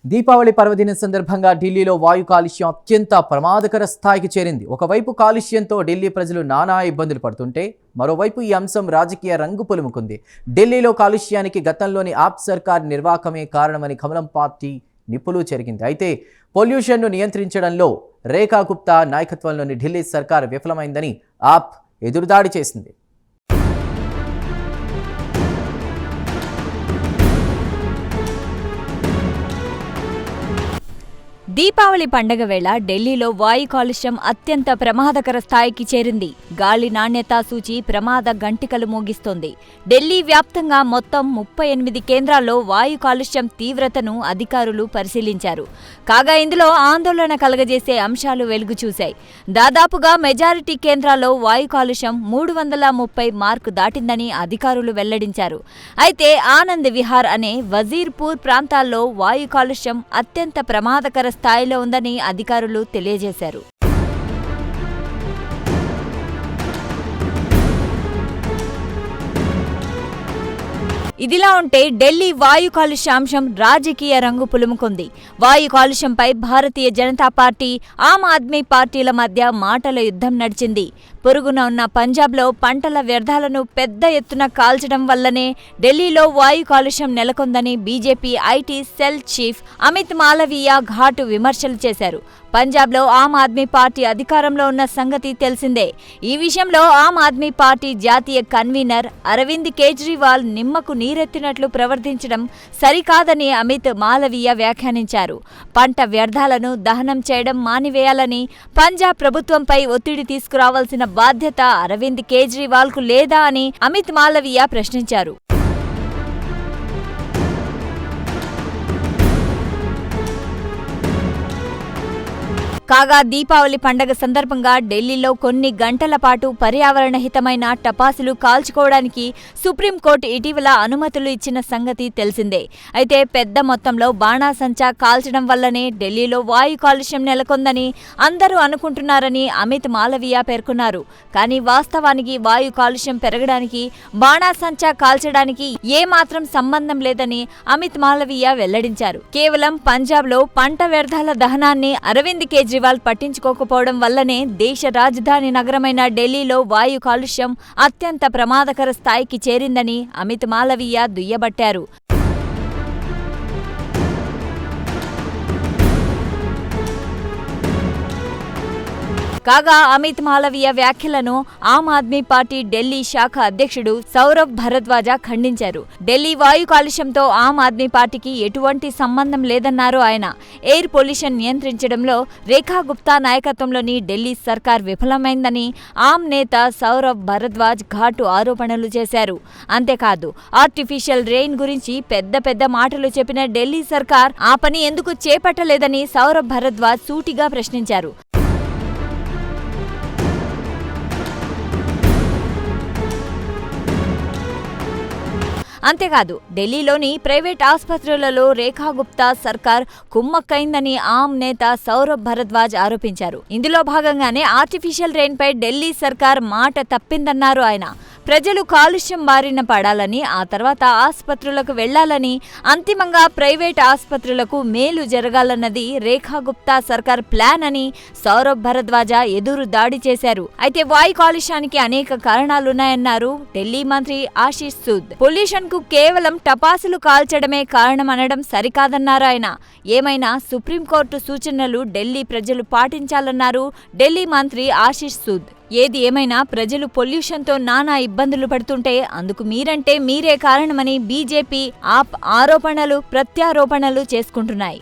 దీపావళి పర్వదినం సందర్భంగా ఢిల్లీలో వాయు కాలుష్యం అత్యంత ప్రమాదకర స్థాయికి చేరింది. ఒకవైపు కాలుష్యంతో ఢిల్లీ ప్రజలు నానా ఇబ్బందులు పడుతుంటే మరోవైపు ఈ అంశం రాజకీయ రంగు పులుముకుంది. ఢిల్లీలో కాలుష్యానికి గతంలోని ఆప్ సర్కార్ నిర్వాకమే కారణమని కమలం పార్టీ నిప్పులు చెరిగింది. అయితే పొల్యూషన్ను నియంత్రించడంలో రేఖా గుప్తా నాయకత్వంలోని ఢిల్లీ సర్కార్ విఫలమైందని ఆప్ ఎదురుదాడి చేసింది. దీపావళి పండగ వేళ ఢిల్లీలో వాయు కాలుష్యం అత్యంత ప్రమాదకర స్థాయికి చేరింది. గాలి నాణ్యతా సూచి ప్రమాద గంటికలు మోగిస్తోంది. ఢిల్లీ వ్యాప్తంగా మొత్తం 38 కేంద్రాల్లో వాయు కాలుష్యం తీవ్రతను అధికారులు పరిశీలించారు. కాగా ఇందులో ఆందోళన కలగజేసే అంశాలు వెలుగు చూశాయి. దాదాపుగా మెజారిటీ కేంద్రాల్లో వాయు కాలుష్యం 330 మార్కు దాటిందని అధికారులు వెల్లడించారు. అయితే ఆనంద్ విహార్ అనే వజీర్పూర్ ప్రాంతాల్లో వాయు కాలుష్యం అత్యంత ప్రమాదకర స్థాయిలో ఉందని అధికారులు తెలియజేశారు. ఇదిలా ఉంటే ఢిల్లీ వాయు కాలుష్యాంశం రాజకీయ రంగు పులుముకుంది. వాయు కాలుష్యంపై భారతీయ జనతా పార్టీ, ఆమ్ ఆద్మీ పార్టీల మధ్య మాటల యుద్ధం నడిచింది. పొరుగున ఉన్న పంజాబ్లో పంటల వ్యర్థాలను పెద్ద ఎత్తున కాల్చడం వల్లనే ఢిల్లీలో వాయు కాలుష్యం నెలకొందని BJP IT cell chief Amit Malviya ఘాటు విమర్శలు చేశారు. పంజాబ్లో ఆమ్ ఆద్మీ పార్టీ అధికారంలో ఉన్న సంగతి తెలిసిందే. ఈ విషయంలో ఆమ్ ఆద్మీ పార్టీ జాతీయ కన్వీనర్ అరవింద్ కేజ్రీవాల్ నిమ్మకు నీరెత్తినట్లు ప్రవర్తించడం సరికాదని అమిత్ మాలవీయ వ్యాఖ్యానించారు. పంట వ్యర్థాలను దహనం చేయడం మానివేయాలని పంజాబ్ ప్రభుత్వంపై ఒత్తిడి తీసుకురావాల్సిన బాధ్యత అరవింద్ కేజ్రీవాల్కు లేదా అని అమిత్ మాలవీయ ప్రశ్నించారు. కాగా దీపావళి పండగ సందర్భంగా ఢిల్లీలో కొన్ని గంటల పాటు పర్యావరణ హితమైన టపాసులు కాల్చుకోవడానికి సుప్రీంకోర్టు ఇటీవల అనుమతులు ఇచ్చిన సంగతి తెలిసిందే. అయితే పెద్ద మొత్తంలో బాణాసంచా కాల్చడం వల్లనే ఢిల్లీలో వాయు కాలుష్యం నెలకొందని అందరూ అనుకుంటున్నారని అమిత్ మాలవీయ పేర్కొన్నారు. కానీ వాస్తవానికి వాయు కాలుష్యం పెరగడానికి బాణాసంచా కాల్చడానికి ఏమాత్రం సంబంధం లేదని అమిత్ మాలవీయ వెల్లడించారు. కేవలం పంజాబ్లో పంట వ్యర్థాల దహనాన్ని అరవింద్ కేజ్రీవాల్ పట్టించుకోకపోవడం వల్లనే దేశ రాజధాని నగరమైన ఢిల్లీలో వాయు కాలుష్యం అత్యంత ప్రమాదకర స్థాయికి చేరిందని అమిత్ మాలవీయ దుయ్యబట్టారు. కాగా అమిత్ మాలవీయ వ్యాఖ్యలను ఆమ్ ఆద్మీ పార్టీ ఢిల్లీ శాఖ అధ్యక్షుడు సౌరభ్ భరద్వాజ ఖండించారు. ఢిల్లీ వాయు కాలుష్యంతో ఆమ్ ఆద్మీ పార్టీకి ఎటువంటి సంబంధం లేదన్నారు ఆయన. ఎయిర్ పొల్యూషన్ నియంత్రించడంలో రేఖా గుప్తా నాయకత్వంలోని ఢిల్లీ సర్కార్ విఫలమైందని ఆమ్ నేత సౌరభ్ భరద్వాజ్ ఘాటు ఆరోపణలు చేశారు. అంతేకాదు ఆర్టిఫిషియల్ రెయిన్ గురించి పెద్ద మాటలు చెప్పిన ఢిల్లీ సర్కార్ ఆ పని ఎందుకు చేపట్టలేదని సౌరభ్ భరద్వాజ్ సూటిగా ప్రశ్నించారు. అంతేకాదు ఢిల్లీలోని ప్రైవేట్ ఆసుపత్రులలో రేఖా గుప్తా సర్కార్ కుమ్మక్కైందని ఆమ్ నేత సౌరభ్ భరద్వాజ్ ఆరోపించారు. ఇందులో భాగంగానే ఆర్టిఫిషియల్ రెయిన్ పై ఢిల్లీ సర్కార్ మాట తప్పిందన్నారు ఆయన. ప్రజలు కాలుష్యం బారిన పడాలని, ఆ తర్వాత ఆసుపత్రులకు వెళ్లాలని, అంతిమంగా ప్రైవేట్ ఆసుపత్రులకు మేలు జరగాలన్నది రేఖా గుప్తా సర్కార్ ప్లాన్ అని సౌరభ్ భరద్వాజ ఎదురు దాడి చేశారు. అయితే వాయు కాలుష్యానికి అనేక కారణాలున్నాయన్నారు ఢిల్లీ మంత్రి ఆశీష్ సూద్. పొల్యూషన్ కు కేవలం టపాసులు కాల్చడమే కారణమనడం సరికాదన్నారు ఆయన. ఏమైనా సుప్రీంకోర్టు సూచనలు ఢిల్లీ ప్రజలు పాటించాలన్నారు ఢిల్లీ మంత్రి ఆశీష్ సూద్. ఏది ఏమైనా ప్రజలు పొల్యూషన్తో నానా ఇబ్బందులు పడుతుంటే అందుకు మీరే కారణమని బీజేపీ ఆప్ ఆరోపణలు ప్రత్యారోపణలు చేసుకుంటున్నాయి.